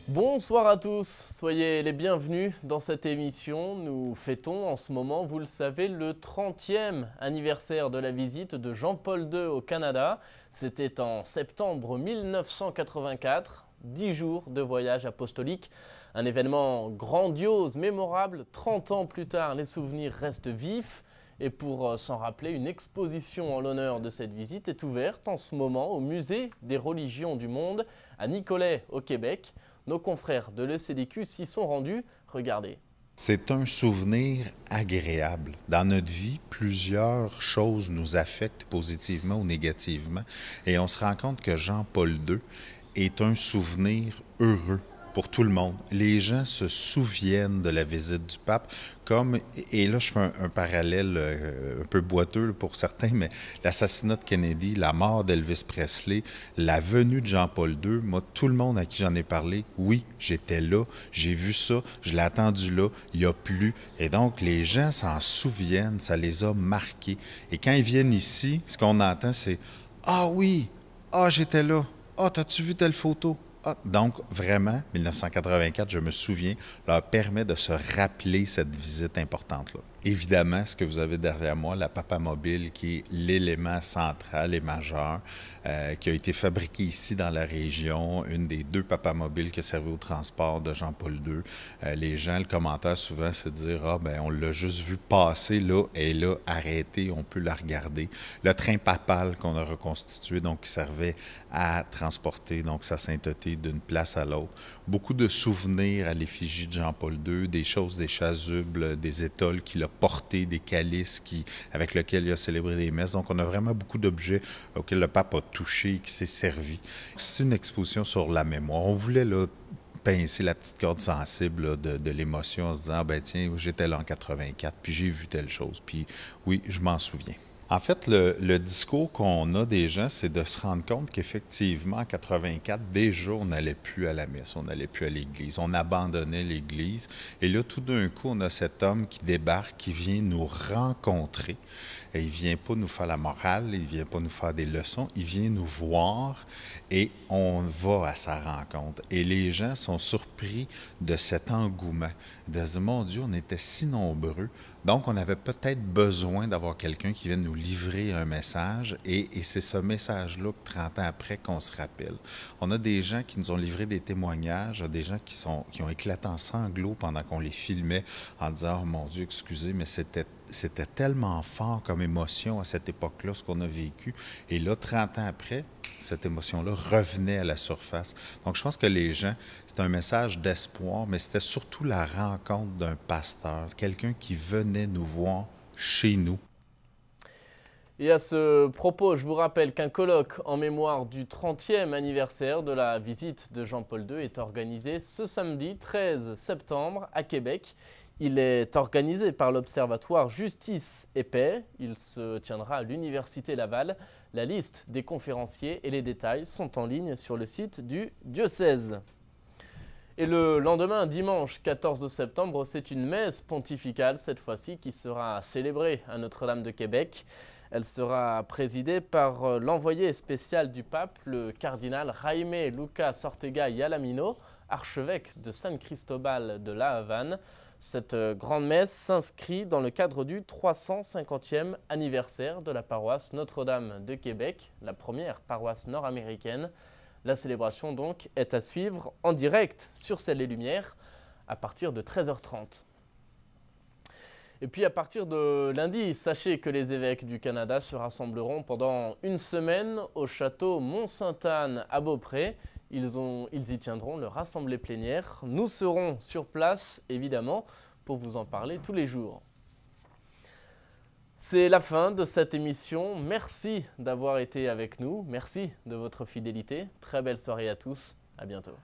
Bonsoir à tous, soyez les bienvenus dans cette émission. Nous fêtons en ce moment, vous le savez, le 30e anniversaire de la visite de Jean-Paul II au Canada. C'était en septembre 1984, 10 jours de voyage apostolique. Un événement grandiose, mémorable. 30 ans plus tard, les souvenirs restent vifs. Et pour s'en rappeler, une exposition en l'honneur de cette visite est ouverte en ce moment au Musée des religions du monde à Nicolet au Québec. Nos confrères de l'ECDQ s'y sont rendus. Regardez. C'est un souvenir agréable. Dans notre vie, plusieurs choses nous affectent positivement ou négativement. Et on se rend compte que Jean-Paul II est un souvenir heureux pour tout le monde. Les gens se souviennent de la visite du pape comme, et là je fais un parallèle un peu boiteux pour certains, mais l'assassinat de Kennedy, la mort d'Elvis Presley, la venue de Jean-Paul II, moi tout le monde à qui j'en ai parlé, oui, j'étais là, j'ai vu ça, je l'ai attendu là, il a plu, et donc les gens s'en souviennent, ça les a marqués. Et quand ils viennent ici, ce qu'on entend c'est « Ah oui, ah j'étais là, ah t'as-tu vu telle photo ?» Ah, donc, vraiment, 1984, je me souviens, leur permet de se rappeler cette visite importante-là. Évidemment, ce que vous avez derrière moi, la Papamobile, qui est l'élément central et majeur, qui a été fabriqué ici dans la région, une des deux Papamobiles qui a servi au transport de Jean-Paul II. Les gens, le commentaire souvent, c'est de dire « Ah, ben on l'a juste vu passer, là, elle est là, arrêtée, on peut la regarder. » Le train papal qu'on a reconstitué, donc qui servait à transporter donc sa sainteté d'une place à l'autre. Beaucoup de souvenirs à l'effigie de Jean-Paul II, des choses, des chasubles, des étoles qu'il a portées, des calices avec lesquels il a célébré des messes. Donc, on a vraiment beaucoup d'objets auxquels le pape a touché et qui s'est servi. C'est une exposition sur la mémoire. On voulait là, pincer la petite corde sensible là, de l'émotion en se disant ah, ben tiens, j'étais là en 84, puis j'ai vu telle chose, puis oui, je m'en souviens. En fait, le discours qu'on a des gens, c'est de se rendre compte qu'effectivement, en 84, déjà, on n'allait plus à la messe, on n'allait plus à l'église, on abandonnait l'église. Et là, tout d'un coup, on a cet homme qui débarque, qui vient nous rencontrer. Et il ne vient pas nous faire la morale, il ne vient pas nous faire des leçons, il vient nous voir et on va à sa rencontre. Et les gens sont surpris de cet engouement, de se dire, mon Dieu, on était si nombreux. Donc, on avait peut-être besoin d'avoir quelqu'un qui vienne nous livrer un message et c'est ce message-là, 30 ans après, qu'on se rappelle. On a des gens qui nous ont livré des témoignages, des gens qui ont éclaté en sanglots pendant qu'on les filmait en disant « Oh mon Dieu, excusez, mais c'était tellement fort comme émotion à cette époque-là, ce qu'on a vécu. » Et là, 30 ans après, cette émotion-là revenait à la surface. Donc, je pense que les gens, c'est un message d'espoir, mais c'était surtout la rencontre d'un pasteur, quelqu'un qui venait nous voir chez nous. Et à ce propos, je vous rappelle qu'un colloque en mémoire du 30e anniversaire de la visite de Jean-Paul II est organisé ce samedi 13 septembre à Québec. Il est organisé par l'Observatoire Justice et Paix. Il se tiendra à l'Université Laval. La liste des conférenciers et les détails sont en ligne sur le site du diocèse. Et le lendemain, dimanche 14 septembre, c'est une messe pontificale, cette fois-ci, qui sera célébrée à Notre-Dame de Québec. Elle sera présidée par l'envoyé spécial du pape, le cardinal Jaime Lucas Ortega y Alamino, archevêque de San Cristobal de La Havane. Cette grande messe s'inscrit dans le cadre du 350e anniversaire de la paroisse Notre-Dame de Québec, la première paroisse nord-américaine. La célébration donc est à suivre en direct sur Ciel et Lumière à partir de 13h30. Et puis à partir de lundi, sachez que les évêques du Canada se rassembleront pendant une semaine au château Mont-Sainte-Anne à Beaupré. Ils y tiendront leur assemblée plénière. Nous serons sur place, évidemment, pour vous en parler tous les jours. C'est la fin de cette émission. Merci d'avoir été avec nous. Merci de votre fidélité. Très belle soirée à tous. À bientôt.